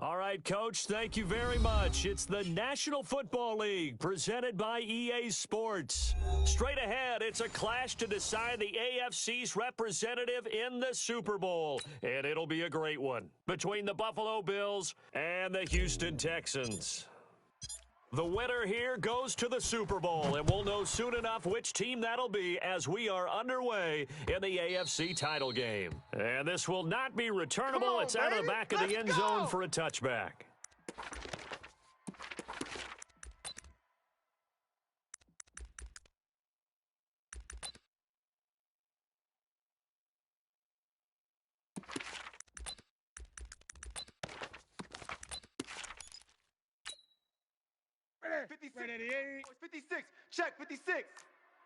All right, Coach, thank you very much. It's the National Football League presented by EA Sports. Straight ahead, it's a clash to decide the AFC's representative in the Super Bowl, and it'll be a great one between the Buffalo Bills and the Houston Texans. The winner here goes to the Super Bowl, and we'll know soon enough which team that'll be as we are underway in the AFC title game. And this will not be returnable. It's out of the back of the end zone for a touchback. Ready. 56. 56. Check 56.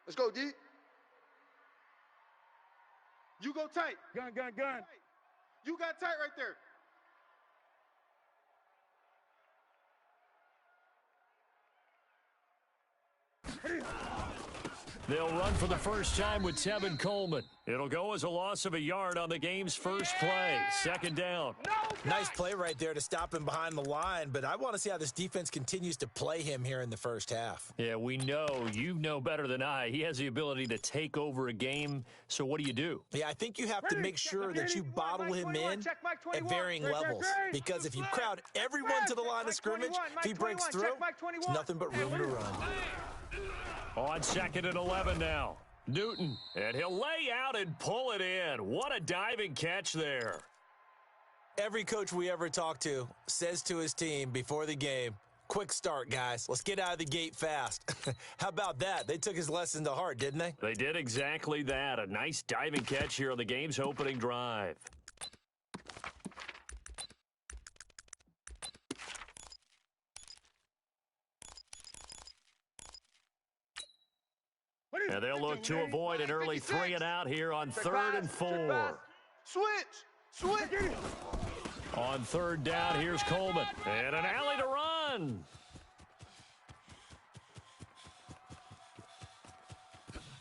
Let's go, D. You go tight. Gun. You got tight right there. They'll run for the first time with Tevin Coleman. It'll go as a loss of a yard on the game's first play. Second down. Nice play right there to stop him behind the line, but I want to see how this defense continues to play him here in the first half. Yeah, we know. You know better than I. He has the ability to take over a game, so what do? Yeah, I think you have to make sure that you bottle him in at varying levels, because if you crowd everyone to the line of scrimmage, if he breaks through, it's nothing but room to run. On second and 11 now. Newton, and he'll lay out and pull it in. What a diving catch there. Every coach we ever talk to says to his team before the game, quick start, guys. Let's get out of the gate fast. How about that? They took his lesson to heart, didn't they? They did exactly that. A nice diving catch here on the game's opening drive. And they'll look to avoid an early 3 and out here on 3rd and 4. Switch. On third down, here's Coleman. And an alley to run.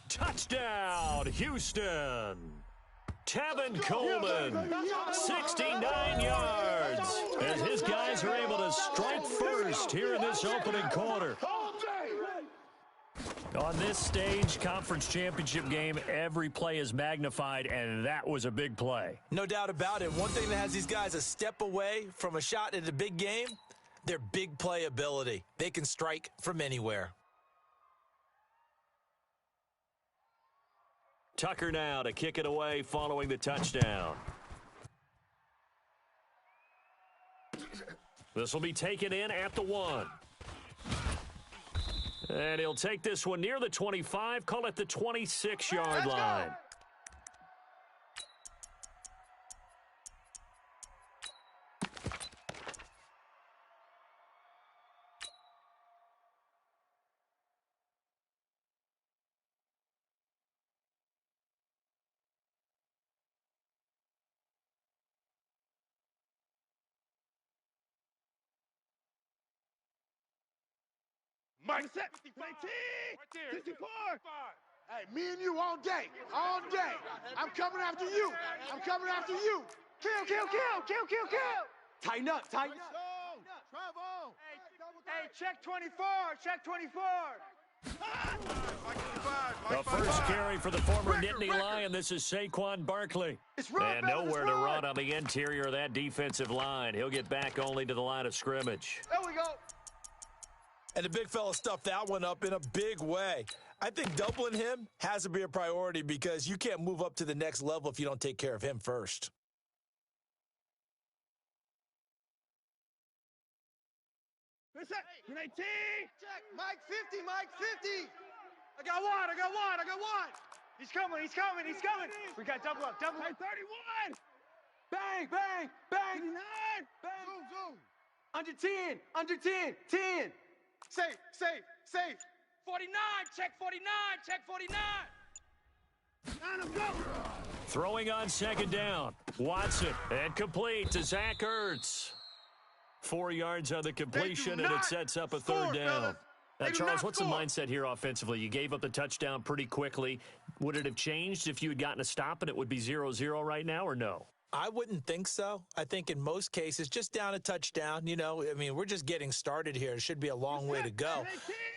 Touchdown, Houston. Tevin Coleman, 69 yards. As his guys are able to strike first here in this opening quarter. On this stage, conference championship game, every play is magnified, and that was a big play. No doubt about it. One thing that has these guys a step away from a shot at a big game, their big play ability. They can strike from anywhere. Tucker now to kick it away following the touchdown. This will be taken in at the 1. And he'll take this one near the 25, call it the 26-yard line. Mike set. 64. Hey, me and you all day. I'm coming after you. Kill. Tighten up. Hey, check 24. The first carry for the former Nittany Lion. This is Saquon Barkley. And nowhere to run on the interior of that defensive line. He'll get back only to the line of scrimmage. There we go. And the big fella stuffed that one up in a big way. I think doubling him has to be a priority because you can't move up to the next level if you don't take care of him first. Check. Mike 50. I got one. He's coming. We got double up. 31. Bang. 59. Zoom. Under 10. Safe. 49. Check 49. Throwing on second down. Watson, and complete to Zach Ertz. 4 yards on the completion, and it sets up a third down. Now, Charles, what's the mindset here offensively? You gave up the touchdown pretty quickly. Would it have changed if you had gotten a stop and it would be 0-0 right now, or no? I wouldn't think so. I think in most cases, just down a touchdown, you know, I mean, we're just getting started here. It should be a long way to go.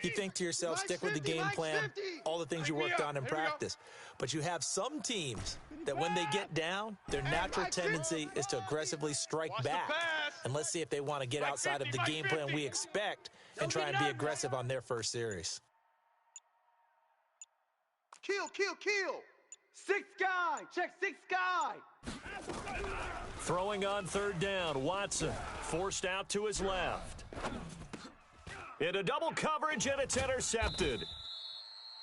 You think to yourself, stick with the game plan, all the things you worked on in practice. But you have some teams that when they get down, their natural tendency is to aggressively strike back. And let's see if they want to get outside of the game plan we expect and try and be aggressive on their first series. Kill, kill, kill. Six guy. Check six guy. Throwing on third down, Watson forced out to his left. Into double coverage, and it's intercepted.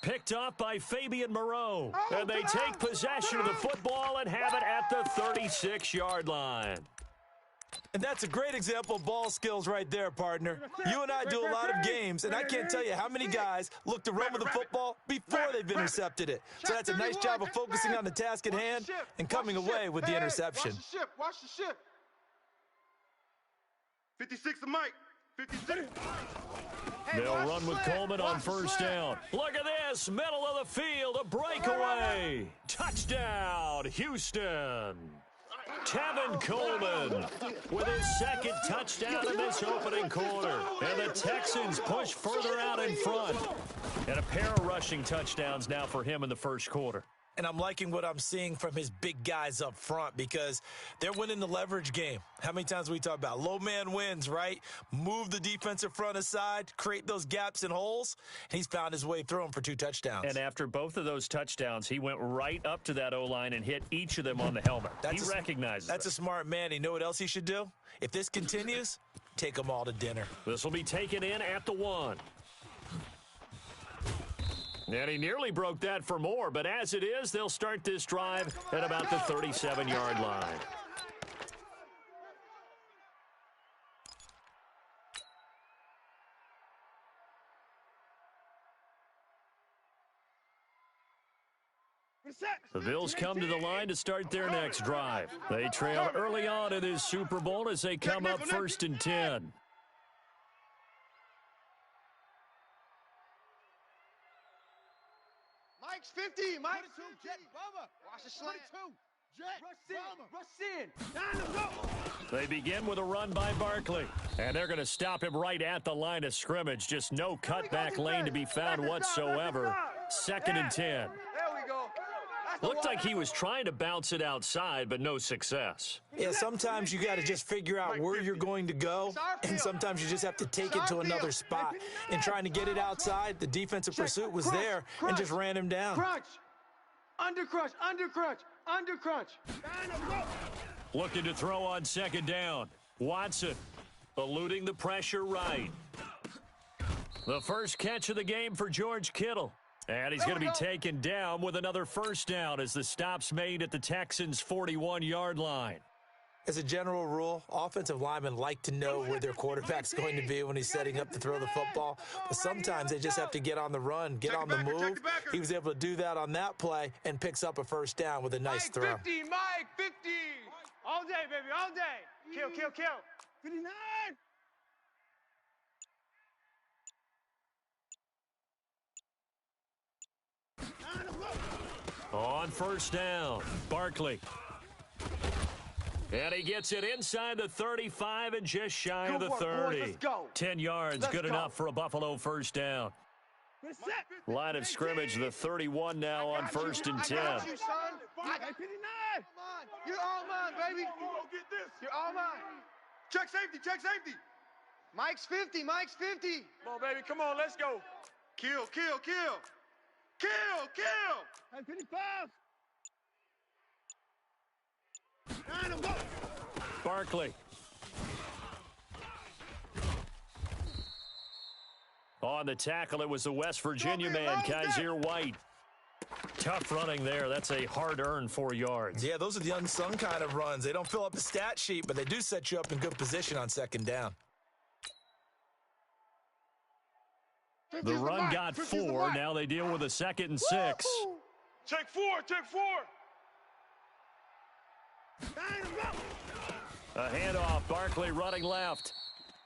Picked off by Fabian Moreau. And they take possession of the football and have it at the 36-yard line. And that's a great example of ball skills right there, partner. You and I do a lot of games, and I can't tell you how many guys look to run with the football before they've intercepted it. So that's a nice job of focusing on the task at hand and coming away with the interception. Watch the ship. 56 to Mike. 56. They'll run with Coleman on first down. Look at this, middle of the field, a breakaway. Touchdown, Houston. Tevin Coleman with his second touchdown in this opening quarter. And the Texans push further out in front. And a pair of rushing touchdowns now for him in the first quarter. And I'm liking what I'm seeing from his big guys up front because they're winning the leverage game. How many times we talk about low man wins, right? Move the defensive front aside, create those gaps and holes. He's found his way through them for 2 touchdowns. And after both of those touchdowns, he went right up to that O-line and hit each of them on the helmet. He recognizes That's a smart man. You know what else he should do? If this continues, take them all to dinner. This will be taken in at the 1. And he nearly broke that for more, but as it is, they'll start this drive at about the 37-yard line. The Bills come to the line to start their next drive. They trail early on in this Super Bowl as they come up 1st and 10. Mike's 50, Mike. Watch the slant. Rush in. They begin with a run by Barkley. And they're going to stop him right at the line of scrimmage. Just no cutback lane to be found whatsoever. 2nd and 10. There we go. Looked like he was trying to bounce it outside, but no success. Yeah, sometimes you got to just figure out where you're going to go, and sometimes you just have to take it to another spot. In trying to get it outside, the defensive pursuit was there and just ran him down. Crunch. Under crunch. Under crunch. Under crunch. Looking to throw on 2nd down. Watson eluding the pressure right. The first catch of the game for George Kittle. And he's going to be taken down with another first down as the stop's made at the Texans' 41-yard line. As a general rule, offensive linemen like to know where their quarterback's going to be when he's setting up to throw the football. But sometimes they just have to get on the run, get on the move. He was able to do that on that play and picks up a first down with a nice throw. Mike 50, Mike 50. All day, baby, all day. Kill, kill, kill. 59. On first down, Barkley. And he gets it inside the 35 and just shy of the 30. Let's go. 10 yards, good enough for a Buffalo first down. Line of scrimmage, the 31 now on 1st and 10. I got you, son. You're all mine, baby. You're all mine. Check safety, check safety. Mike's 50, Mike's 50. Come on, baby, come on, let's go. Kill, kill, kill. Kill, kill. 55. Barkley. On the tackle, it was the West Virginia man, Kaiser White. Tough running there. That's a hard-earned 4 yards. Yeah, those are the unsung kind of runs. They don't fill up the stat sheet, but they do set you up in good position on 2nd down. The run got 4. Now they deal with a 2nd and 6. Check 4, check 4. A handoff, Barkley running left.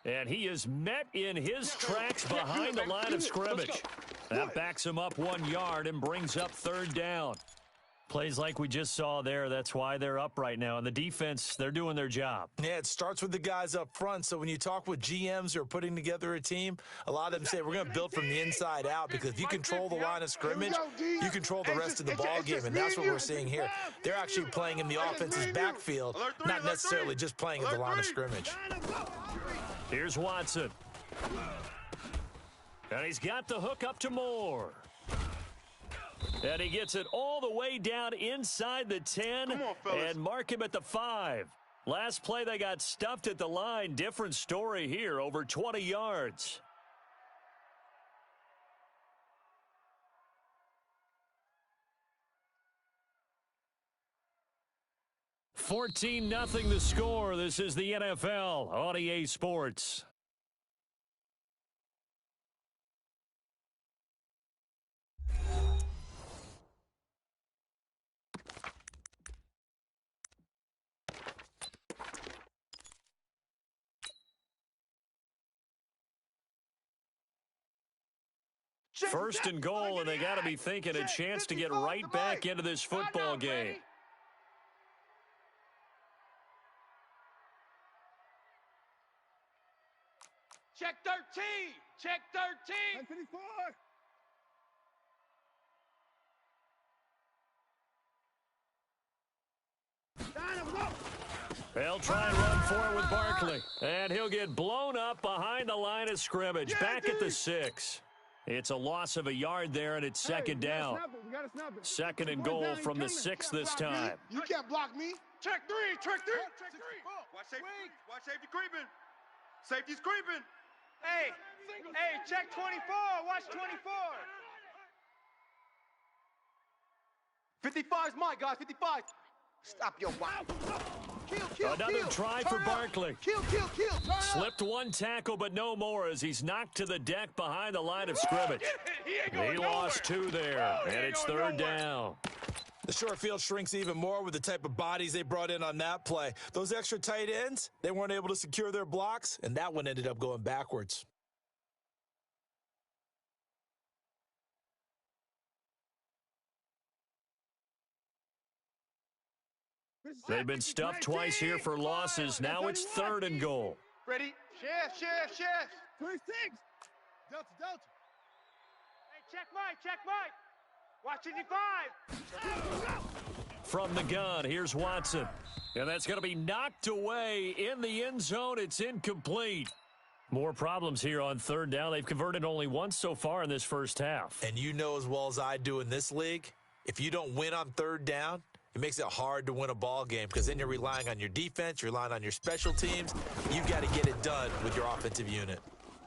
And he is met in his tracks behind the line of scrimmage. That backs him up 1 yard and brings up 3rd down. Plays like we just saw there, that's why they're up right now. And the defense, they're doing their job. Yeah, it starts with the guys up front. So when you talk with GMs who are putting together a team, a lot of them say we're going to build from the inside out because if you control the line of scrimmage, you control the rest of the ball game, and that's what we're seeing here. They're actually playing in the offense's backfield, not necessarily just playing at the line of scrimmage. Here's Watson. And he's got the hook up to Moore. And he gets it all the way down inside the 10 and mark him at the 5. Last play, they got stuffed at the line. Different story here, over 20 yards. $14-0 the score. This is the NFL on EA Sports. First and goal, and they got to be thinking a chance to get right back into this football game. Check 13. Check 13. 54. They'll try and run for it with Barkley. And he'll get blown up behind the line of scrimmage. Back at the 6. It's a loss of a yard there, and it's second down. Second and goal from the 6 this time. You can't block me. Check 3. Check 3. Watch safety. Watch safety creeping. Safety's creeping. Hey, check 24. Watch 24. 55's mine, guys. 55. Stop your wild. Kill. Another try for Barkley. Kill. Slipped one tackle, but no more as he's knocked to the deck behind the line of scrimmage. He lost 2 there, and it's third down. The short field shrinks even more with the type of bodies they brought in on that play. Those extra tight ends, they weren't able to secure their blocks, and that one ended up going backwards. They've been stuffed twice here for losses. Now it's third and goal. Ready? Shift. 26. Delta. Hey, check Mike. Watch 85. From the gun, here's Watson. And that's going to be knocked away in the end zone. It's incomplete. More problems here on third down. They've converted only once so far in this first half. And you know as well as I do in this league, if you don't win on third down, it makes it hard to win a ball game because then you're relying on your defense, you're relying on your special teams. You've got to get it done with your offensive unit.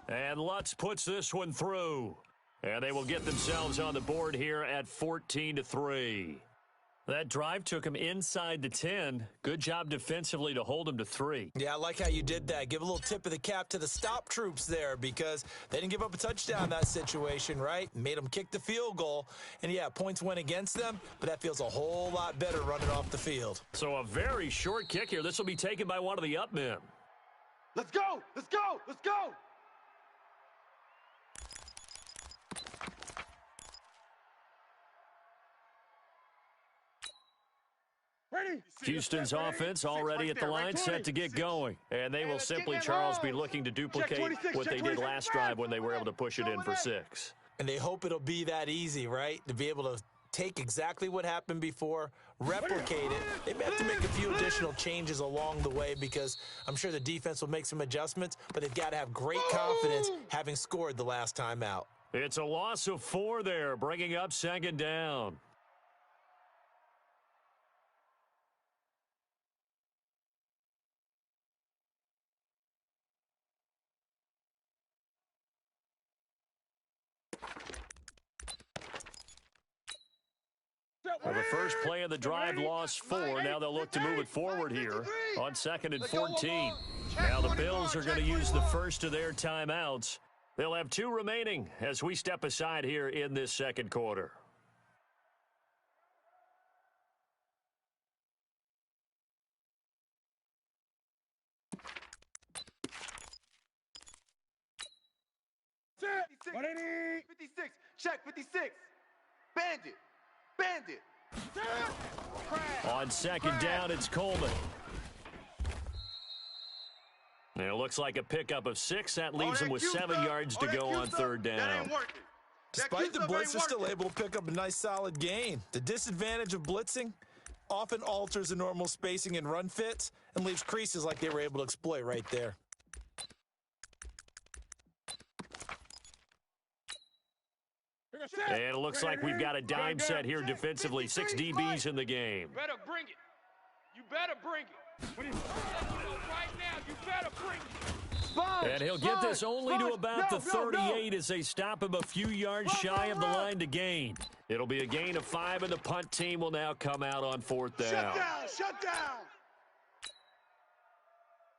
And Lutz puts this one through. And they will get themselves on the board here at 14-3. That drive took him inside the 10. Good job defensively to hold him to 3. Yeah, I like how you did that. Give a little tip of the cap to the stop troops there because they didn't give up a touchdown in that situation, right? Made them kick the field goal. And, yeah, points went against them, but that feels a whole lot better running off the field. So a very short kick here. This will be taken by one of the up men. Let's go. Ready? Houston's offense already at the line, set to get going. And they will simply, Charles, be looking to duplicate what they did last drive when they were able to push it in for 6. And they hope it'll be that easy, right? To be able to take exactly what happened before, replicate it. They may have to make a few additional changes along the way because I'm sure the defense will make some adjustments, but they've got to have great confidence having scored the last time out. It's a loss of 4 there, bringing up second down. Well, the first play of the drive lost 4. Now they'll look to move it forward here on 2nd and 14. Now the Bills are going to use the first of their timeouts. They'll have 2 remaining as we step aside here in this second quarter. Set. 56. Check 56. Bandit. On second down, it's Coleman. And it looks like a pickup of 6. That leaves him with 7 yards to go on third down. Despite the blitz, they're still able to pick up a nice solid gain. The disadvantage of blitzing often alters the normal spacing and run fits and leaves creases like they were able to exploit right there. And it looks like we've got a dime set here defensively. 6 DBs in the game. Better bring it. You better bring it. Right now, you better bring it. And he'll get this only to about the 38 as they stop him a few yards shy of the line to gain. It'll be a gain of 5, and the punt team will now come out on fourth down. Shut down.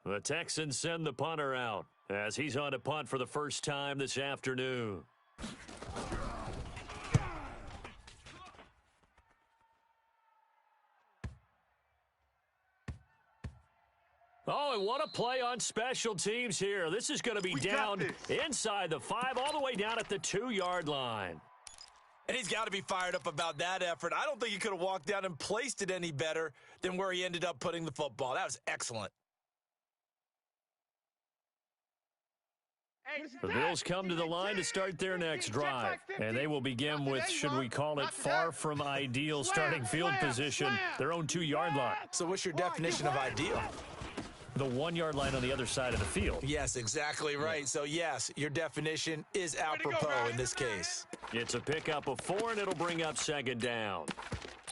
The Texans send the punter out as he's on to punt for the first time this afternoon. Oh, and what a play on special teams here. This is going to be down inside the 5, all the way down at the 2-yard line. And he's got to be fired up about that effort. I don't think he could have walked down and placed it any better than where he ended up putting the football. That was excellent. The Bills come to the line to start their next drive, and they will begin with, should we call it, far from ideal starting field position, their own 2-yard line. So what's your definition of ideal? The 1-yard line on the other side of the field. Yes, exactly right. So, yes, your definition is apropos in this case. It's a pickup of 4, and it'll bring up second down.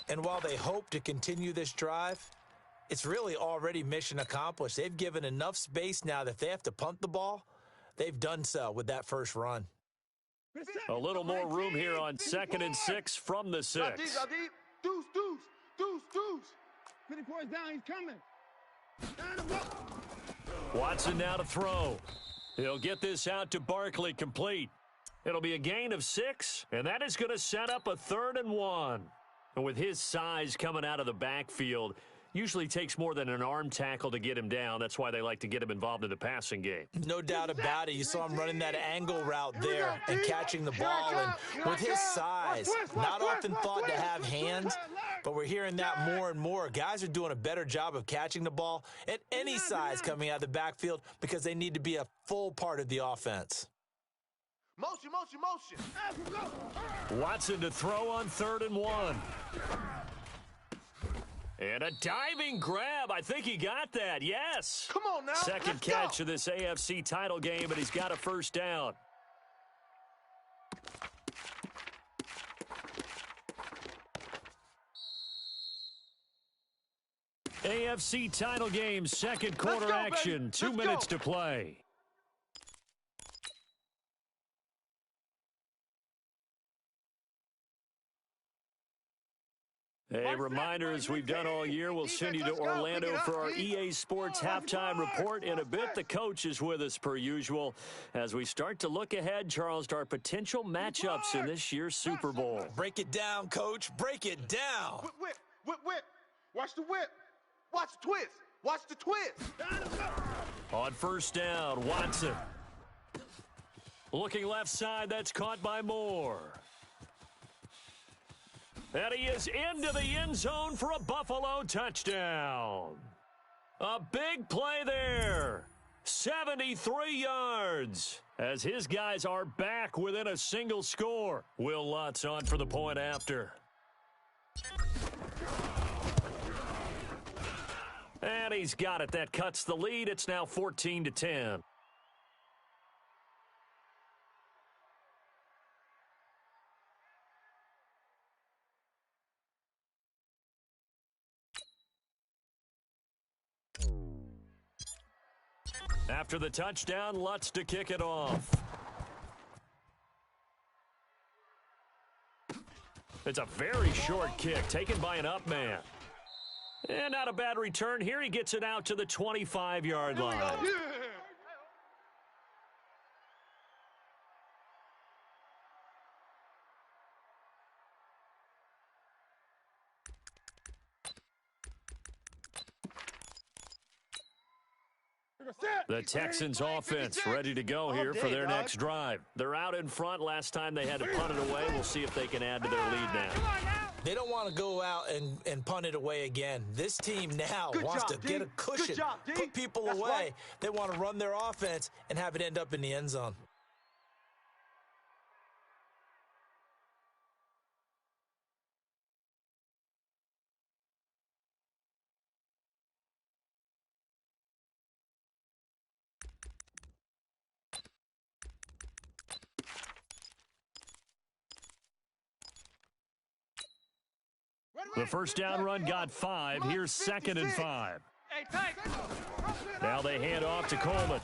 And while they hope to continue this drive, it's really already mission accomplished. They've given enough space now that if they have to punt the ball, they've done so with that first run. A little more room here on 2nd and 6 from the 6. Deuce. 24 is down, he's coming. Watson now to throw. He'll get this out to Barkley, complete. It'll be a gain of 6, and that is going to set up a 3rd and 1. And with his size coming out of the backfield, usually takes more than an arm tackle to get him down. That's why they like to get him involved in the passing game. No doubt about it. You saw him running that angle route there and catching the ball. And with his size, not often thought to have hands, but we're hearing that more and more. Guys are doing a better job of catching the ball at any size coming out of the backfield because they need to be a full part of the offense. Motion. Watson to throw on 3rd and 1. And a diving grab. I think he got that. Yes. Come on now. Second catch of this AFC title game, and he's got a first down. AFC title game, second quarter action. 2 minutes to play. A reminder, as we've done all year, we'll send you to Orlando for our EA Sports halftime report in a bit. The coach is with us per usual as we start to look ahead, Charles, to our potential matchups in this year's Super Bowl. Break it down, Coach. Break it down. Whip. Watch the whip. Watch the twist. Watch the twist. On first down, Watson. Looking left side, that's caught by Moore. And he is into the end zone for a Buffalo touchdown. A big play there. 73 yards. As his guys are back within a single score. Will Lutz on for the point after. And he's got it. That cuts the lead. It's now 14-10. After the touchdown, Lutz to kick it off. It's a very short kick taken by an up man. And not a bad return here. He gets it out to the 25-yard line. The Texans offense ready to go here for their next drive. They're out in front. Last time they had to punt it away. We'll see if they can add to their lead now. They don't want to go out and punt it away again. This team now wants to get a cushion, put people away. Right. They want to run their offense and have it end up in the end zone. The first down run got 5. Here's 2nd and 5. Now they hand off to Coleman.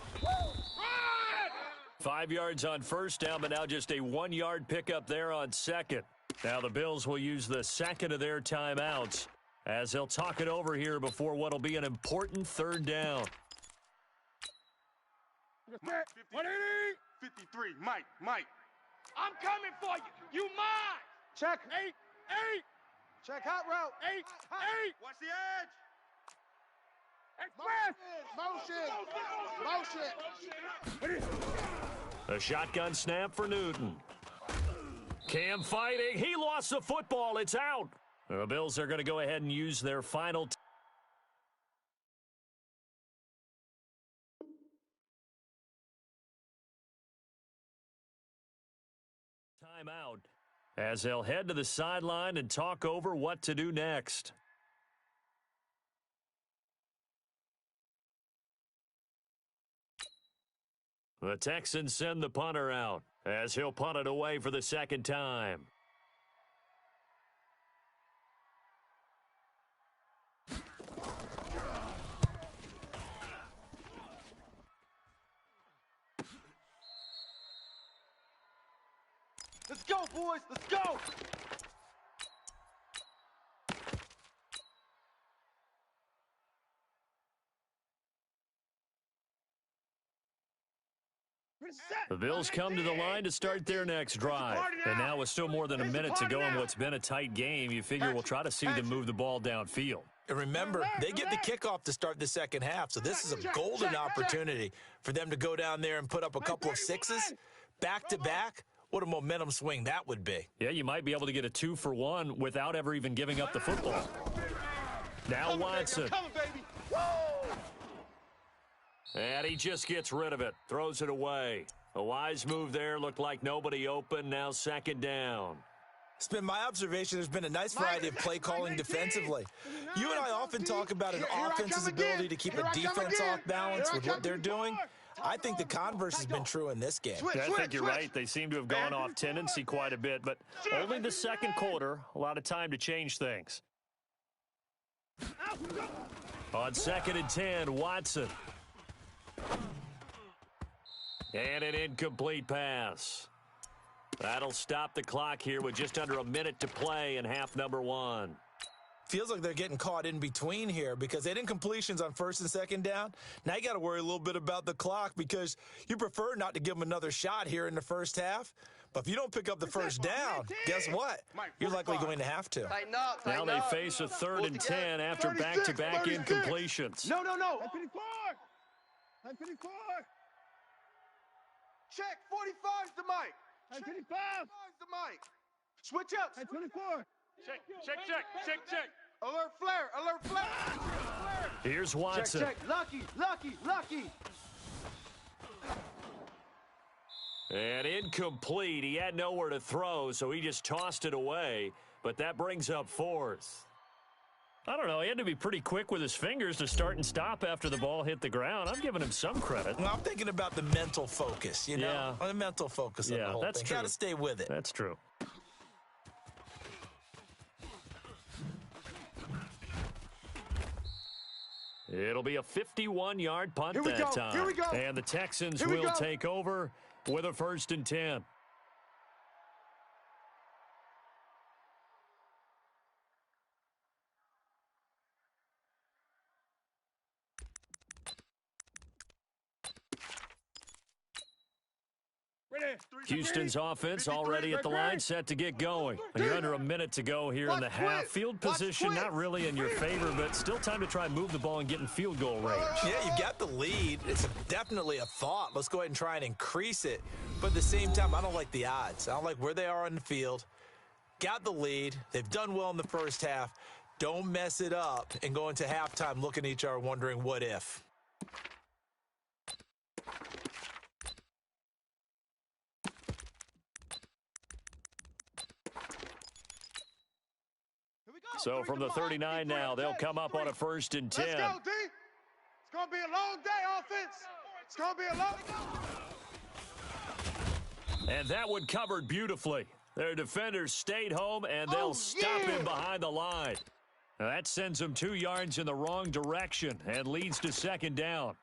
5 yards on first down, but now just a 1-yard pickup there on second. Now the Bills will use the second of their timeouts as they'll talk it over here before what will be an important 3rd down. 53, Mike. I'm coming for you. You mine. Check. 8. Check hot route. 8. Watch the edge. Motion. A shotgun snap for Newton. Cam fighting. He lost the football. It's out. The Bills are going to go ahead and use their final timeout as they'll head to the sideline and talk over what to do next. The Texans send the punter out as he'll punt it away for the 2nd time. Let's go, boys. Let's go. The Bills come to the line to start their next drive. And now with still more than a minute to go in what's been a tight game, you figure we'll try to see them move the ball downfield. And remember, they get the kickoff to start the second half, so this is a golden opportunity for them to go down there and put up a couple of sixes back-to-back. What a momentum swing that would be. Yeah, you might be able to get a 2-for-1 without ever even giving up the football. Now Watson. And he just gets rid of it, throws it away. A wise move there, looked like nobody open, now 2nd down. It's been my observation there's been a nice variety of play calling defensively. You and I often talk about an offense's ability to keep a defense off balance with what they're doing. I think the converse has been true in this game. I think you're right. They seem to have gone off tendency quite a bit, but only the 2nd quarter, a lot of time to change things. On 2nd and 10, Watson. And an incomplete pass. That'll stop the clock here with just under a minute to play in half number 1. Feels like they're getting caught in between here because they didn't incompletions on 1st and 2nd down. Now you got to worry a little bit about the clock because you prefer not to give them another shot here in the first half. But if you don't pick up the first down, guess what? You're likely going to have to. Now they face a 3rd and 10 after back-to-back incompletions. No. 54. Check. 45's the mic. 55. 45's the mic. Switch up. 24. Check. Alert flare. Here's Watson. Check. Lucky. And incomplete. He had nowhere to throw, so he just tossed it away. But that brings up 4th. I don't know. He had to be pretty quick with his fingers to start and stop after the ball hit the ground. I'm giving him some credit. Well, I'm thinking about the mental focus, you know? Yeah. The mental focus of the whole that's thing. true. Got to stay with it. That's true. It'll be a 51-yard punt that time. Here we go. And the Texans will take over with a 1st and 10. Houston's offense already at the line, set to get going. And you're under a minute to go here in the half. Field position not really in your favor, but still time to try and move the ball and get in field goal range. Yeah, you've got the lead. It's definitely a thought. Let's go ahead and try and increase it. But at the same time, I don't like the odds. I don't like where they are on the field. got the lead. They've done well in the first half. Don't mess it up and go into halftime looking at each other wondering what if. So from the 39 now, they'll come up on a 1st and 10. Let's go, D. It's going to be a long day, offense. It's going to be a long day. And that one covered beautifully. Their defenders stayed home, and they'll stop him behind the line. Now that sends them 2 yards in the wrong direction and leads to 2nd down.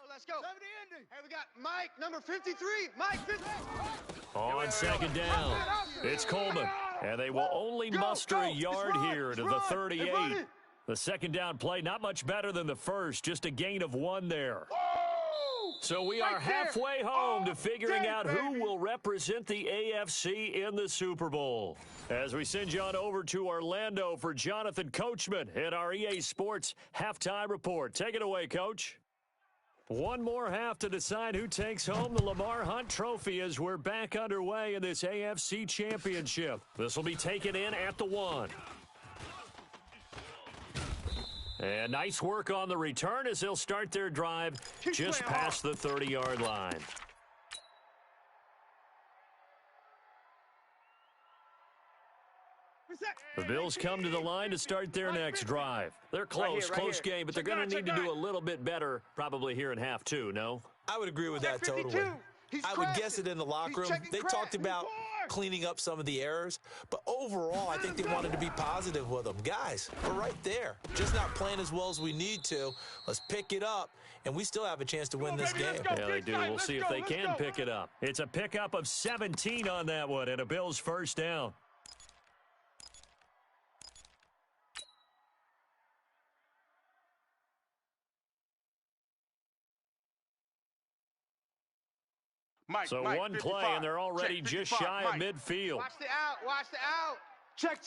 Let's go. Hey, we got Mike, number 53. Mike, 53. On 2nd down, it's Coleman. And they will only muster a yard here to the 38. The 2nd down play, not much better than the first, just a gain of 1 there. So we are halfway home to figuring out who will represent the AFC in the Super Bowl. As we send you on over to Orlando for Jonathan Coachman in our EA Sports Halftime Report. Take it away, Coach. One more half to decide who takes home the Lamar Hunt Trophy as we're back underway in this AFC Championship. This will be taken in at the 1. And nice work on the return as they'll start their drive just past the 30-yard line. The Bills come to the line to start their next drive. They're close, close game, but they're going to need to do a little bit better probably here in half 2, no? I would agree with that totally. I would guess it in the locker room. They talked about cleaning up some of the errors, but overall, I think they wanted to be positive with them. Guys, we're right there. Just not playing as well as we need to. Let's pick it up, and we still have a chance to win this game. Yeah, they do. We'll see if they can pick it up. It's a pickup of 17 on that one, and a Bills 1st down. So one play, and they're already just shy of midfield. Watch the out. Watch the out. Check.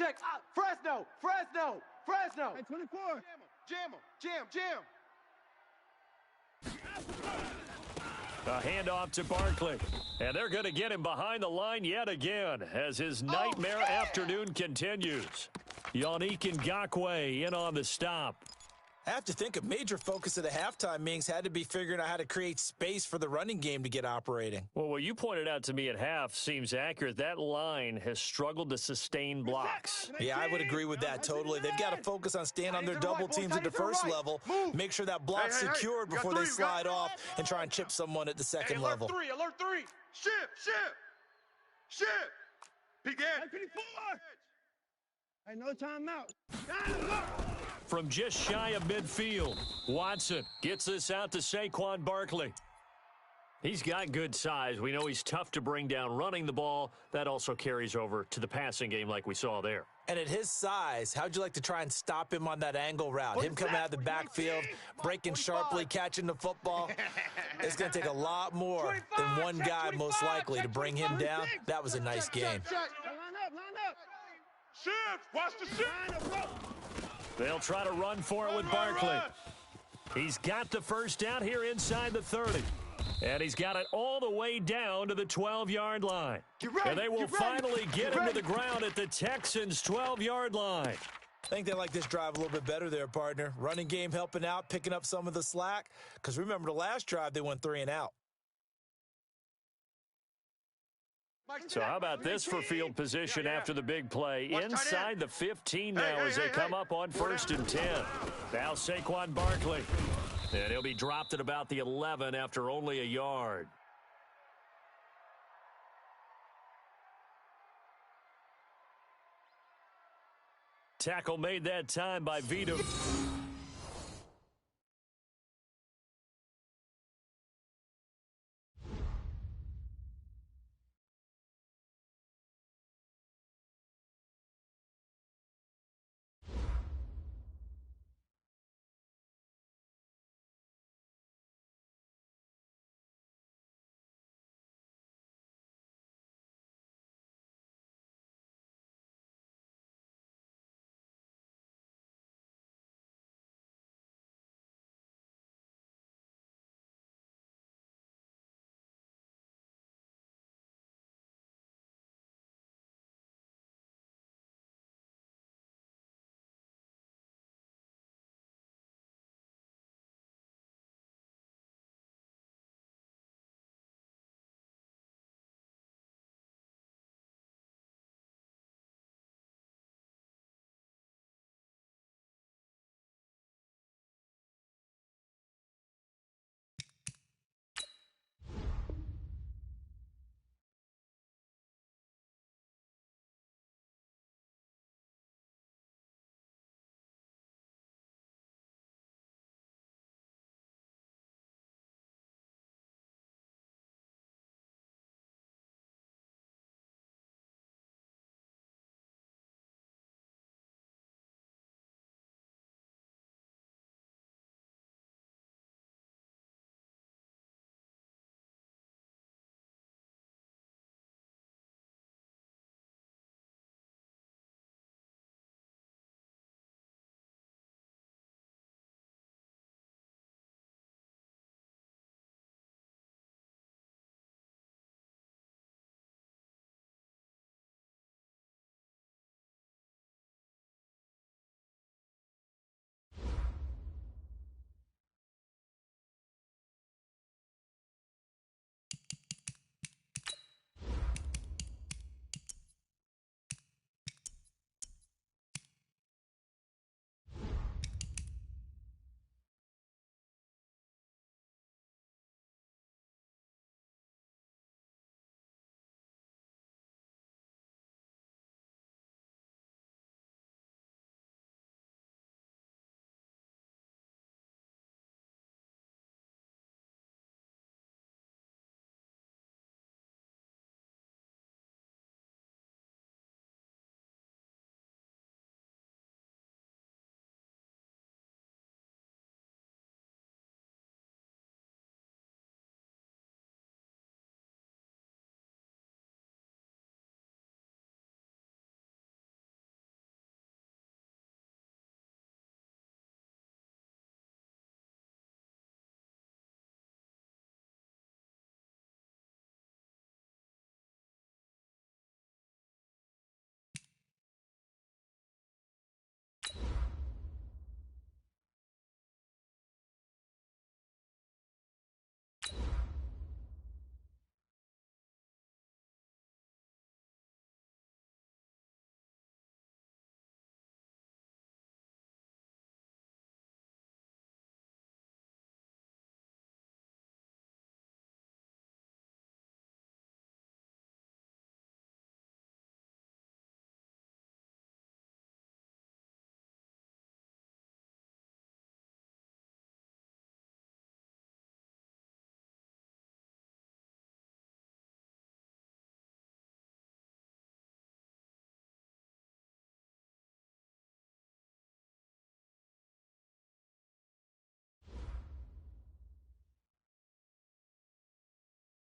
Fresno. Hey, 24. Jam. A handoff to Barkley. And they're going to get him behind the line yet again as his nightmare afternoon continues. Yannick Ngakoue in on the stop. I have to think a major focus of the halftime meetings had to be figuring out how to create space for the running game to get operating. Well, what you pointed out to me at half seems accurate. That line has struggled to sustain blocks. Yeah, I would agree with that totally. They've got to focus on staying on their double teams at the first level, make sure that block's secured before they slide off and try and chip someone at the second level. Alert 3. Ship. Begin. Hey, no timeout. From just shy of midfield, Watson gets this out to Saquon Barkley. He's got good size. We know he's tough to bring down running the ball. That also carries over to the passing game like we saw there. And at his size, how'd you like to try and stop him on that angle route? Him coming out of the backfield, breaking sharply, catching the football. It's going to take a lot more than one guy most likely to bring him down. That was a nice game. Line up. Shift. Watch the shift. They'll try to run for it with Barkley. He's got the first down here inside the 30. And he's got it all the way down to the 12-yard line. And they will finally get him to the ground at the Texans' 12-yard line. I think they like this drive a little bit better there, partner. Running game helping out, picking up some of the slack. Because remember the last drive, they went 3 and out. So how about this for field position after the big play? Inside the 15 now as they come up on 1st and 10. Now Saquon Barkley. And he'll be dropped at about the 11 after only a yard. Tackle made that time by Vito.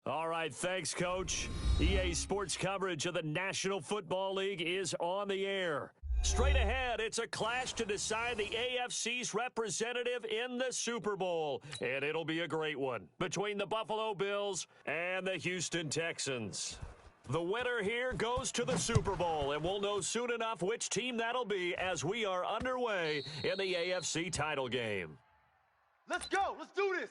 All right, thanks, Coach. EA Sports coverage of the National Football League is on the air. Straight ahead, it's a clash to decide the AFC's representative in the Super Bowl, and it'll be a great one between the Buffalo Bills and the Houston Texans. The winner here goes to the Super Bowl, and we'll know soon enough which team that'll be as we are underway in the AFC title game. Let's go. Let's do this.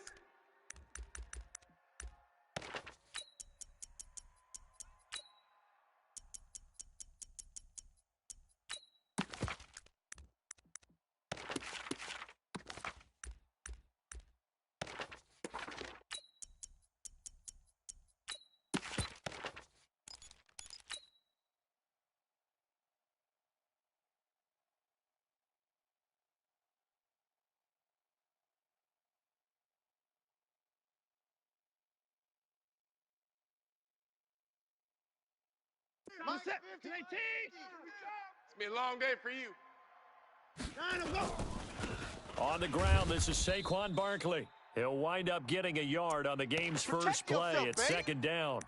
Mike, 18. It's been a long day for you. On the ground, this is Saquon Barkley. He'll wind up getting a yard on the game's first play. It's second down.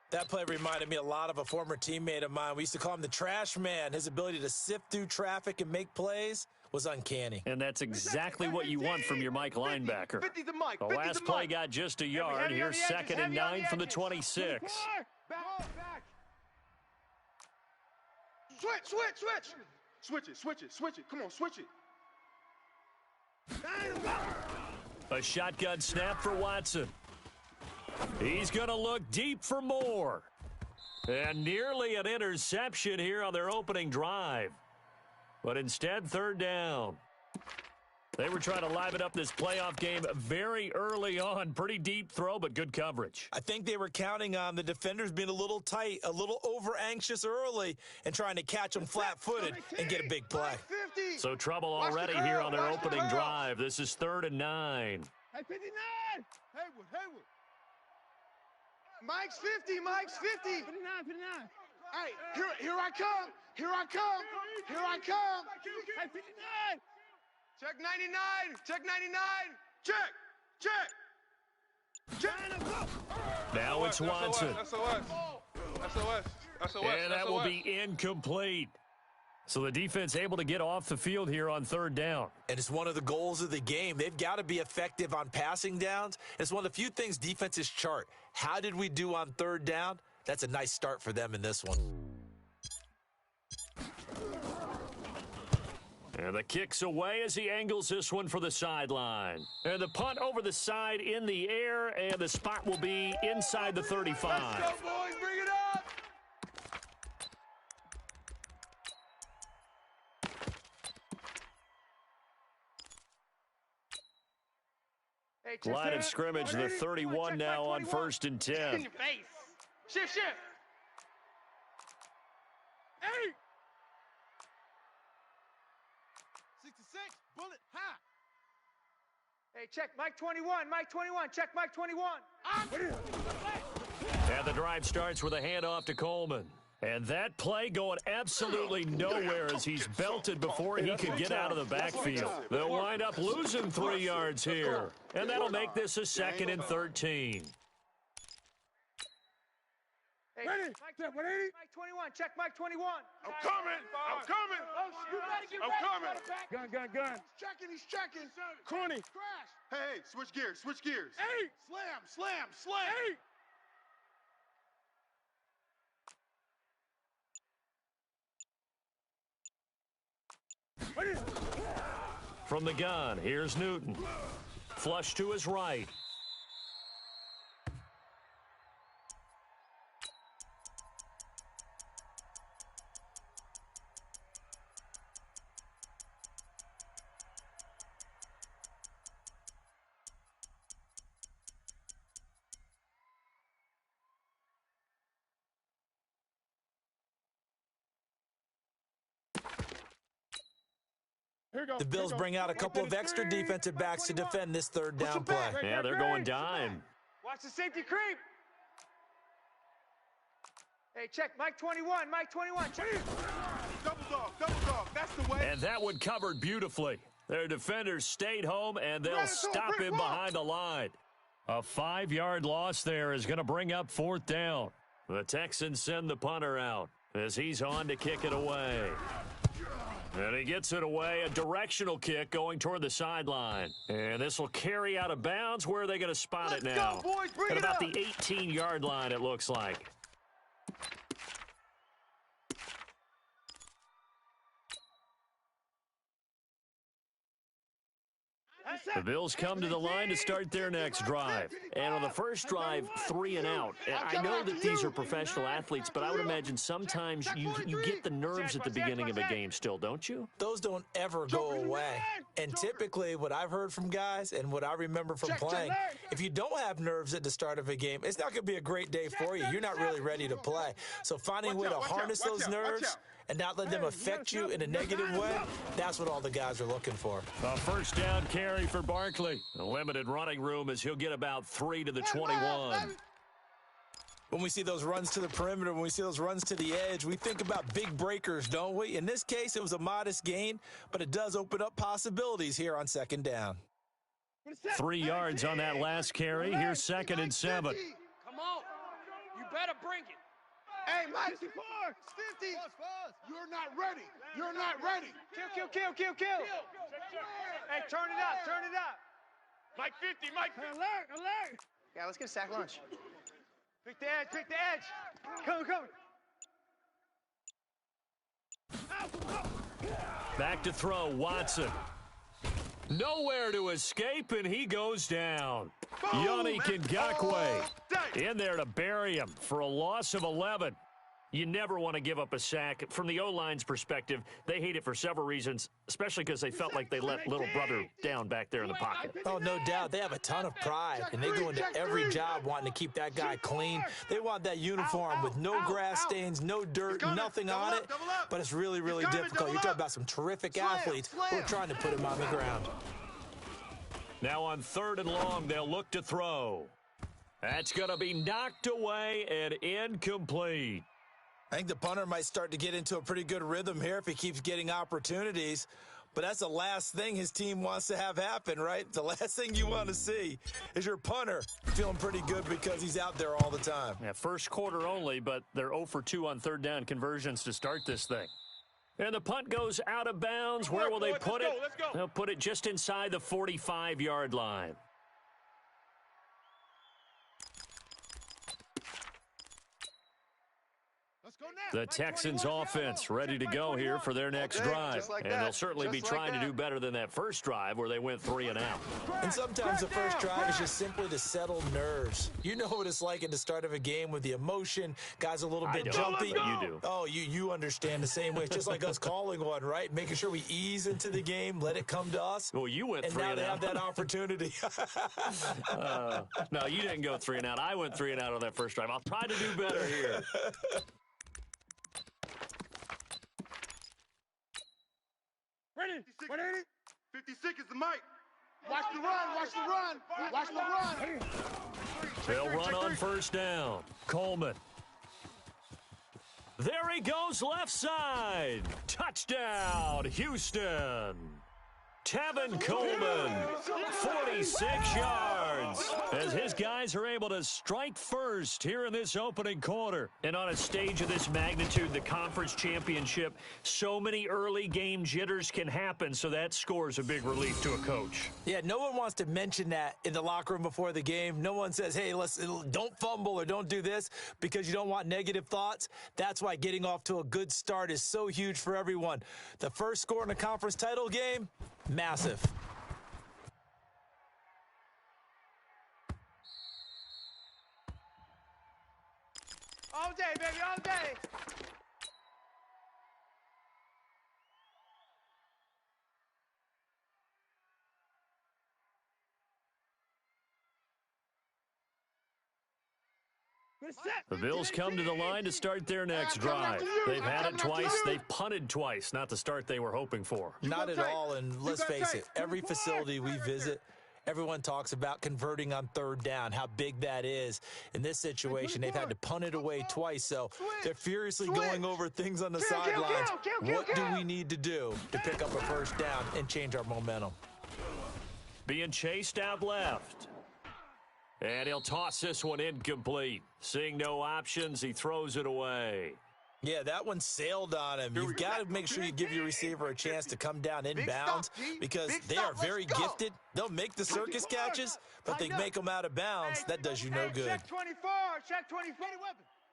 That play reminded me a lot of a former teammate of mine. We used to call him the trash man. His ability to sift through traffic and make plays was uncanny. And that's exactly what you want from your Mike linebacker. 50 to Mike. The last play got just a yard. Here's second and 9 from the 26. Back. Switch it. Come on, switch it. A shotgun snap for Watson. He's going to look deep for more. And nearly an interception here on their opening drive. But instead, third down. They were trying to liven up this playoff game very early on. Pretty deep throw, but good coverage. I think they were counting on the defenders being a little tight, a little over-anxious early, and trying to catch them flat-footed and get a big play. So trouble already here on their opening drive. This is 3rd and 9. Hey, 59. Haywood. Mike's 50. 59. Hey, here I come. Hey, 59. Check 99. Check. Now it's Watson. SOS. And that will be incomplete. So the defense able to get off the field here on 3rd down. And it's one of the goals of the game. They've got to be effective on passing downs. It's one of the few things defenses chart. How did we do on 3rd down? That's a nice start for them in this one. And the kick's away as he angles this one for the sideline. And the punt over the side in the air, and the spot will be inside the 35. Let's go, boys. Bring it up. Line of scrimmage, the 31 now on 1st and 10. In your face. Shift. Hey. 66, bullet, high. Hey, check Mike 21. Check Mike 21. And the drive starts with a handoff to Coleman. And that play going absolutely nowhere as he's belted before he could get out of the backfield. They'll wind up losing 3 yards here. And that'll make this a 2nd and 13. Hey, Mike 21. Check Mike 21. I'm coming. I'm coming. Gun. He's checking. Corny. Crash. Hey, switch gears. Hey. Slam. Hey. From the gun, here's Newton. Flush to his right. The Bills bring out a couple of extra defensive backs to defend this 3rd down play. Yeah, they're going dime. Watch the safety creep. Hey, check Mike 21. Check. Double dog. That's the way. And that one covered beautifully. Their defenders stayed home, and they'll stop him behind the line. A 5-yard loss there is going to bring up 4th down. The Texans send the punter out as he's on to kick it away. And he gets it away, a directional kick going toward the sideline. And this will carry out of bounds. Where are they going to spot it now? Go, boys, bring At it about up. the 18-yard line, it looks like. The Bills come to the line to start their next drive. And on the first drive, 3 and out. And I know that these are professional athletes, but I would imagine sometimes you get the nerves at the beginning of a game still, don't you? Those don't ever go away. And typically what I've heard from guys and what I remember from playing, if you don't have nerves at the start of a game, it's not going to be a great day for you. You're not really ready to play. So finding a way to harness those nerves and not let them affect you in a negative way, that's what all the guys are looking for. A first down carry for Barkley. A limited running room as he'll get about 3 to the 21. When we see those runs to the perimeter, when we see those runs to the edge, we think about big breakers, don't we? In this case, it was a modest gain, but it does open up possibilities here on 2nd down. 3 yards on that last carry. Here's 2nd and 7. Come on. You better bring it. Hey, Mike, 54, 50. You're not ready. You're not ready. Kill. Hey, turn it up. Mike 50, Mike 50. Alert. Yeah, let's get a sack lunch. Pick the edge. Come. Back to throw, Watson. Nowhere to escape, and he goes down. Yannick Ngakoue in there to bury him for a loss of 11. You never want to give up a sack. From the O-line's perspective, they hate it for several reasons, especially because they felt like they let little brother down back there in the pocket. Oh, no doubt. They have a ton of pride, and they go into every job wanting to keep that guy clean. They want that uniform with no grass stains, no dirt, nothing on it. But it's really, really difficult. You're talking about some terrific athletes who are trying to put him on the ground. Now on 3rd and long, they'll look to throw. That's going to be knocked away and incomplete. I think the punter might start to get into a pretty good rhythm here if he keeps getting opportunities. But that's the last thing his team wants to have happen, right? The last thing you want to see is your punter feeling pretty good because he's out there all the time. Yeah, first quarter only, but they're 0 for 2 on 3rd down conversions to start this thing. And the punt goes out of bounds. Where will they put it? Let's go. They'll put it just inside the 45-yard line. The Texans offense ready to go here for their next drive. And they'll certainly be trying to do better than that first drive where they went 3 and out. And sometimes the first drive is just simply to settle nerves. You know what it's like at the start of a game with the emotion. Guys a little bit jumpy. You do. Oh, you understand the same way. It's just like us calling one, right? Making sure we ease into the game, let it come to us. Well, you went 3 and out. And now they have that opportunity. No, you didn't go 3 and out. I went 3 and out on that first drive. I'll try to do better here. Ready? 56 is the mic. Watch the run. They'll run on first down. Coleman. There he goes left side. Touchdown, Houston. Tevin Coleman, 46 yards, as his guys are able to strike first here in this opening quarter. And on a stage of this magnitude, the conference championship, so many early game jitters can happen, so that score is a big relief to a coach. Yeah, no one wants to mention that in the locker room before the game. No one says, hey, don't fumble or don't do this because you don't want negative thoughts. That's why getting off to a good start is so huge for everyone. The first score in a conference title game, massive. All day, baby, all day. The Bills come to the line to start their next drive. They've had it twice. They've punted twice. Not the start they were hoping for. Not at all, and let's face it, every facility we visit, everyone talks about converting on third down, how big that is. In this situation, they've had to punt it away twice, so they're furiously going over things on the sidelines. What do we need to do to pick up a first down and change our momentum? Being chased out left. And he'll toss this one incomplete. Seeing no options, he throws it away. Yeah, that one sailed on him. You've got to make sure you give your receiver a chance to come down inbounds because they are very gifted. They'll make the circus catches, but they make them out of bounds. That does you no good. Check 24. Check 24.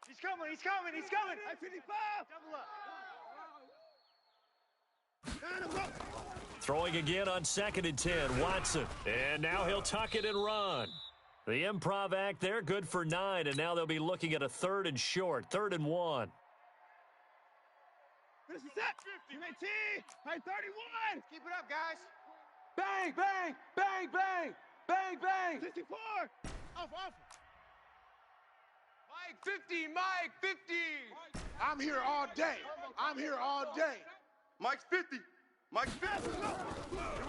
He's coming. He's coming. He's coming. 55. Double up. Throwing again on 2nd and 10, Watson. And now he'll tuck it and run. The improv act there, good for 9, and now they'll be looking at a 3rd and short, 3rd and 1. This is set. 50. 31. Keep it up, guys. Bang, bang, bang, bang, bang, bang. 64. Off. Mike 50, Mike 50. I'm here all day. Mike's 50. Mike's 50.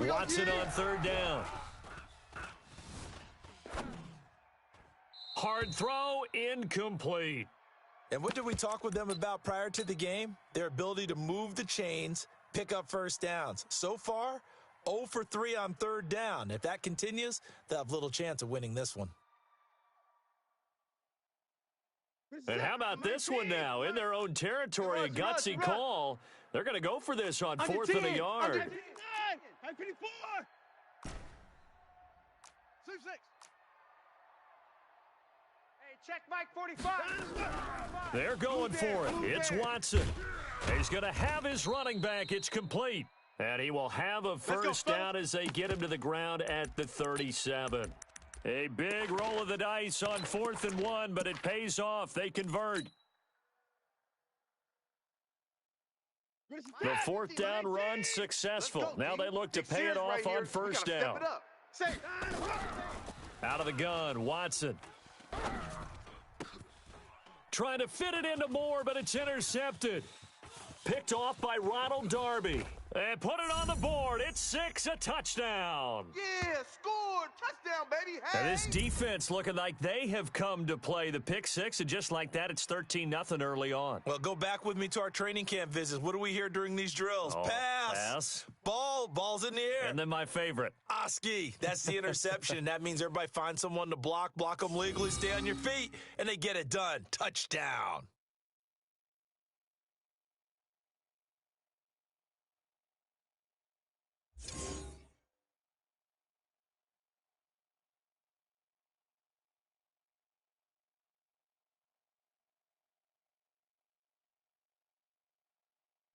Watson on 3rd down. Hard throw, incomplete. And what did we talk with them about prior to the game? Their ability to move the chains, pick up first downs. So far, 0 for 3 on 3rd down. If that continues, they'll have little chance of winning this one. And how about this one now? In their own territory, a gutsy call. They're going to go for this on 4th and a yard. 54. 6. Check Mike 45. They're going for it. It's Watson. He's going to have his running back. It's complete. And he will have a first down as they get him to the ground at the 37. A big roll of the dice on 4th and 1, but it pays off. They convert. The 4th down run successful. Now they look to pay it off on 1st down. Out of the gun, Watson. Trying to fit it into Moore, but it's intercepted. Picked off by Ronald Darby. And put it on the board. It's 6, a touchdown. Yeah, scored. Touchdown, baby. Hey. Now this defense looking like they have come to play. The pick 6, and just like that, it's 13-0 early on. Well, go back with me to our training camp visits. What do we hear during these drills? Pass. Ball's in the air. And then my favorite. Oski. That's the interception. That means everybody finds someone to block them legally, stay on your feet, and they get it done. Touchdown.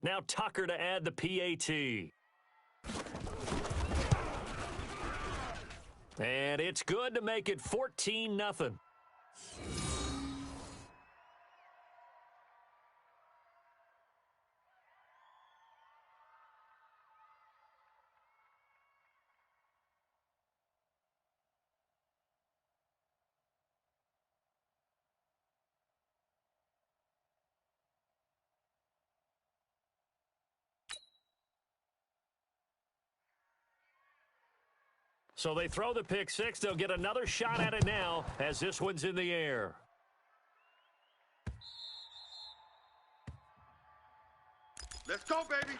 Now Tucker to add the PAT. And it's good to make it 14-0. So they throw the pick 6. They'll get another shot at it now as this one's in the air. Let's go, baby.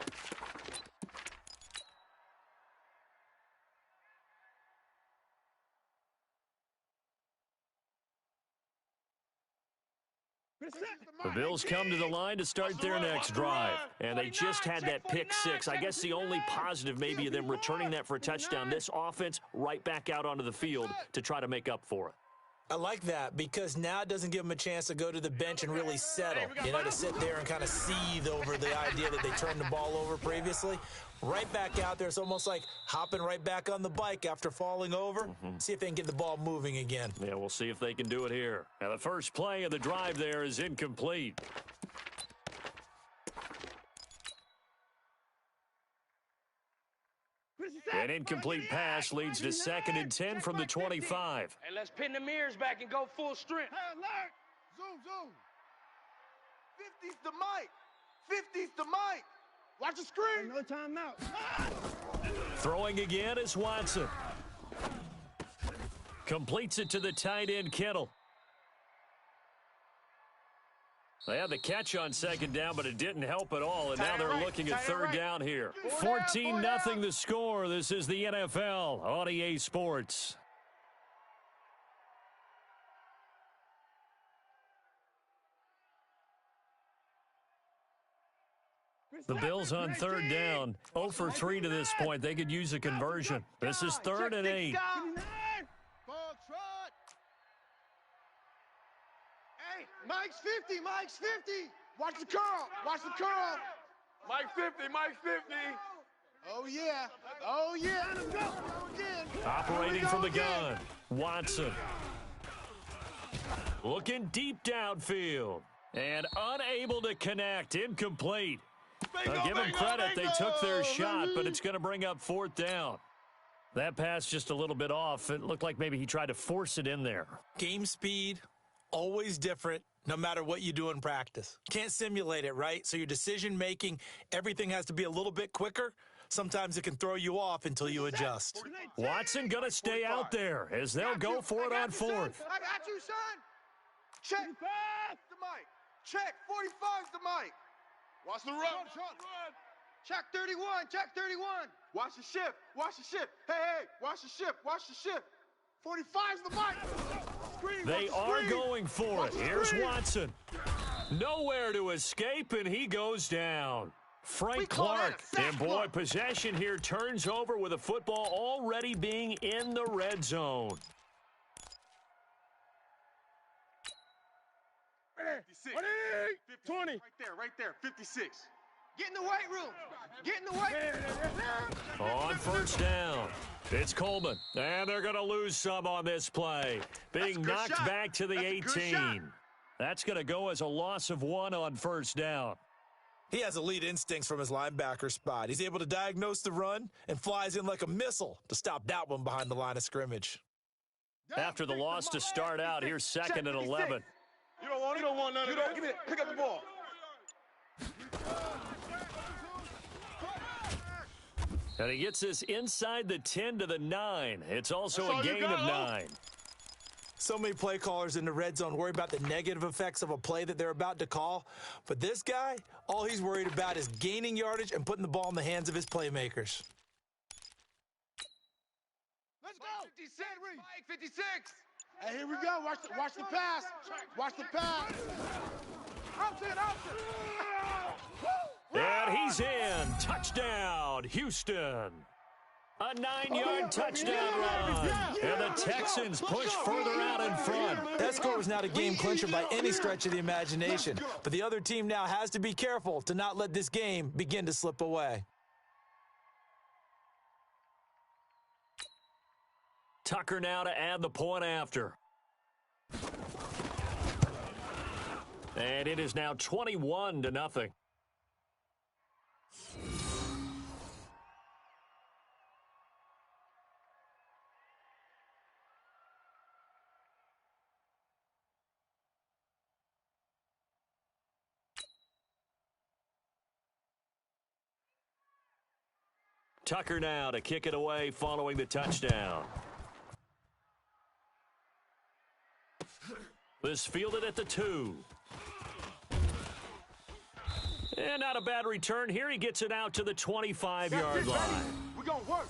The Bills come to the line to start their next drive. And they just had that pick 6. I guess the only positive maybe of them returning that for a touchdown. This offense right back out onto the field to try to make up for it. I like that because now it doesn't give them a chance to go to the bench and really settle, to sit there and kind of seethe over the idea that they turned the ball over previously. Right back out there. It's almost like hopping right back on the bike after falling over. See if they can get the ball moving again. Yeah, we'll see if they can do it here. Now, the first play of the drive there is incomplete. An incomplete pass leads to 2nd and 10 from the 25. Hey, let's pin the mirrors back and go full strength. Hey, alert! Zoom. 50's the mic. 50's the mic. Watch the screen. No timeout. Throwing again is Watson. Completes it to the tight end, Kittle. They had the catch on 2nd down, but it didn't help at all, and now they're looking at 3rd down here. 14-0 the score. This is the NFL on EA Sports. The Bills on third down. 0 for 3 to this point. They could use a conversion. This is 3rd and 8. Hey, Mike's 50, Mike's 50. Watch the curl, watch the curl. Mike 50, Mike 50. Oh, yeah. Oh, yeah. Let's go. Again. Operating from the gun. Watson. Looking deep downfield. And unable to connect. Incomplete. I'll give them credit. They took their shot, but it's going to bring up 4th down. That pass just a little bit off. It looked like maybe he tried to force it in there. Game speed, always different, no matter what you do in practice. Can't simulate it, right? So your decision-making, everything has to be a little bit quicker. Sometimes it can throw you off until you adjust. Watson going to stay out there as they'll go for it on 4th. I got you, son. Check the mic. Check 45's the mic. Watch the run. Check 31. Check 31. Watch the shift. Watch the shift. Hey, hey. Watch the shift. Watch the shift. 45's the mic. They are going for it. Here's Watson. Nowhere to escape, and he goes down. Frank Clark. And boy, possession here turns over with the football already being in the red zone. 56. 20. Right there. 56. Get in the weight room. Get in the weight room. On 1st down, it's Coleman. And they're going to lose some on this play. Being knocked back to the 18. That's going to go as a loss of 1 on 1st down. He has elite instincts from his linebacker spot. He's able to diagnose the run and flies in like a missile to stop that one behind the line of scrimmage. After the loss to start out, here's 2nd and 11. You don't want none of that. Give me it. Pick up the ball. And he gets this inside the 10 to the 9. It's also a gain of 9. So many play callers in the red zone worry about the negative effects of a play that they're about to call. But this guy, all he's worried about is gaining yardage and putting the ball in the hands of his playmakers. Let's go. 56. Mike 56. Hey, here we go. Watch the pass. Watch the pass. Option. And he's in. Touchdown, Houston. A 9-yard touchdown run. And the Texans push further out in front. That score was not a game clincher by any stretch of the imagination. But the other team now has to be careful to not let this game begin to slip away. Tucker now to add the point after. And it is now 21-0. Tucker now to kick it away following the touchdown. This fielded at the 2. And not a bad return here. He gets it out to the 25-yard line. We're going to work.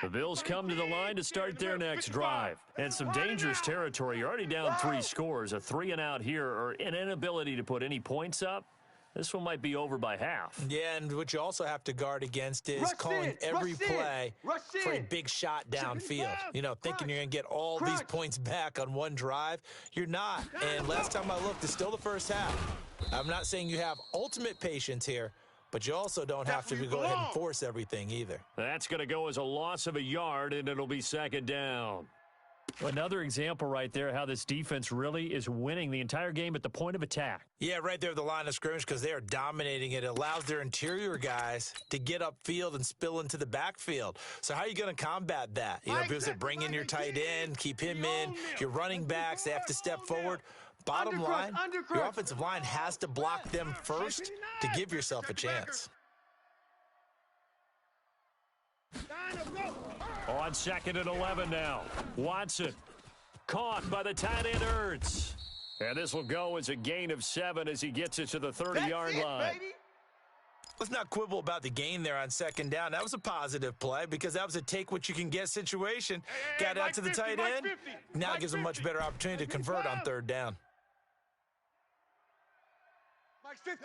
The Bills come to the line to start their next drive. And some dangerous territory. You're already down 3 scores. A 3-and-out here, or an inability to put any points up. This one might be over by half. Yeah, and what you also have to guard against is calling every play for a big shot downfield. You know, thinking you're going to get all these points back on one drive. You're not. And last time I looked, it's still the first half. I'm not saying you have ultimate patience here, but you also don't have to go ahead and force everything either. That's going to go as a loss of a yard, and it'll be 2nd down. Another example right there how this defense really is winning the entire game at the point of attack. Yeah, right there at the line of scrimmage because they are dominating it. It allows their interior guys to get upfield and spill into the backfield. So how are you going to combat that? You know, because they bring in your tight end, keep him in, your running backs, they have to step forward. Bottom line, your offensive line has to block them first to give yourself a chance. On 2nd and 11 now. Watson caught by the tight end Ertz. And this will go as a gain of 7 as he gets it to the 30-yard line. Baby. Let's not quibble about the gain there on second down. That was a positive play because that was a take-what-you-can-get situation. Got out to the tight end. Now it gives him a much better opportunity to convert on third down. Mike's 50.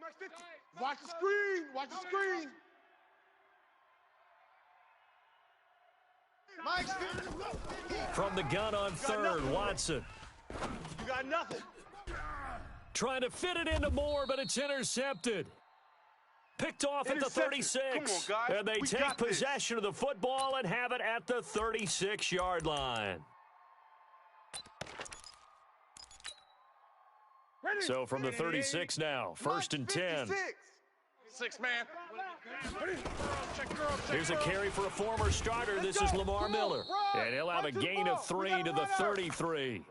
Mike's 50. Watch the screen. Watch the screen. Mike's 50. From the gun on third, Watson. You got nothing. Trying to fit it into Moore, but it's intercepted. Picked off at the 36. Come on, guys. And they We take got this. possession of the football and have it at the 36-yard line. So from the 36 now, first and 10. 6 man. Here's a carry for a former starter. This is Lamar Miller. And he'll have a gain of 3 to the 33.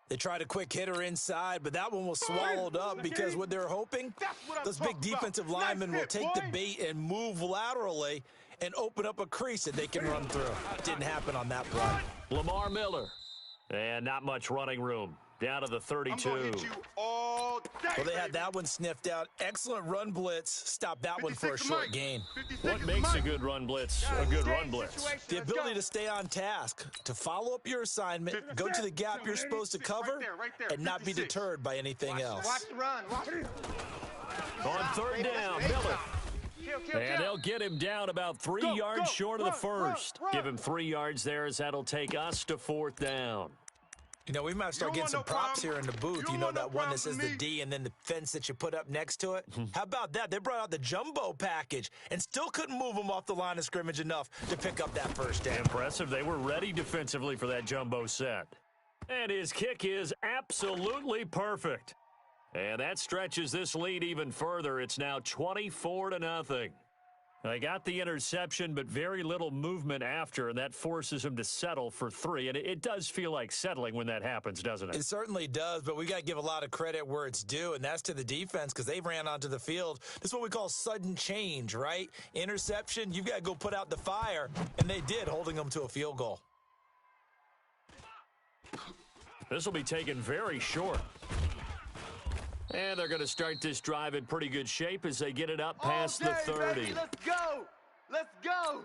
They tried a quick hitter inside, but that one was swallowed up because what they're hoping, those big defensive linemen will take the bait and move laterally and open up a crease that they can run through. Didn't happen on that play. Lamar Miller. And not much running room. Down to the 32. I'm gonna hit you all day, Well, they had baby. that one sniffed out. Excellent run blitz. Stop that one for a 56 short Mike. gain. 56 What makes Mike. a good run blitz a good run blitz? The ability to stay on task, to follow up your assignment, go to the gap you're supposed to cover, right there, and not be 56. deterred by anything else. Watch the run. Watch it. On third down, Miller. And they'll get him down about 3 yards short of the first. Give him 3 yards there as that'll take us to fourth down. You know, we might start getting some props here in the booth. You know, that one that says the D and then the fence that you put up next to it? How about that? They brought out the jumbo package and still couldn't move them off the line of scrimmage enough to pick up that first down. Impressive. They were ready defensively for that jumbo set. And his kick is absolutely perfect. And that stretches this lead even further. It's now 24-0. They got the interception, but very little movement after, and that forces him to settle for 3. And it does feel like settling when that happens, doesn't it? It certainly does, but we got to give a lot of credit where it's due, and that's to the defense because they ran onto the field. This is what we call sudden change, right? Interception, you've got to go put out the fire, and they did, holding them to a field goal. This will be taken very short. And they're going to start this drive in pretty good shape as they get it up past the 30. Baby, let's go. Let's go.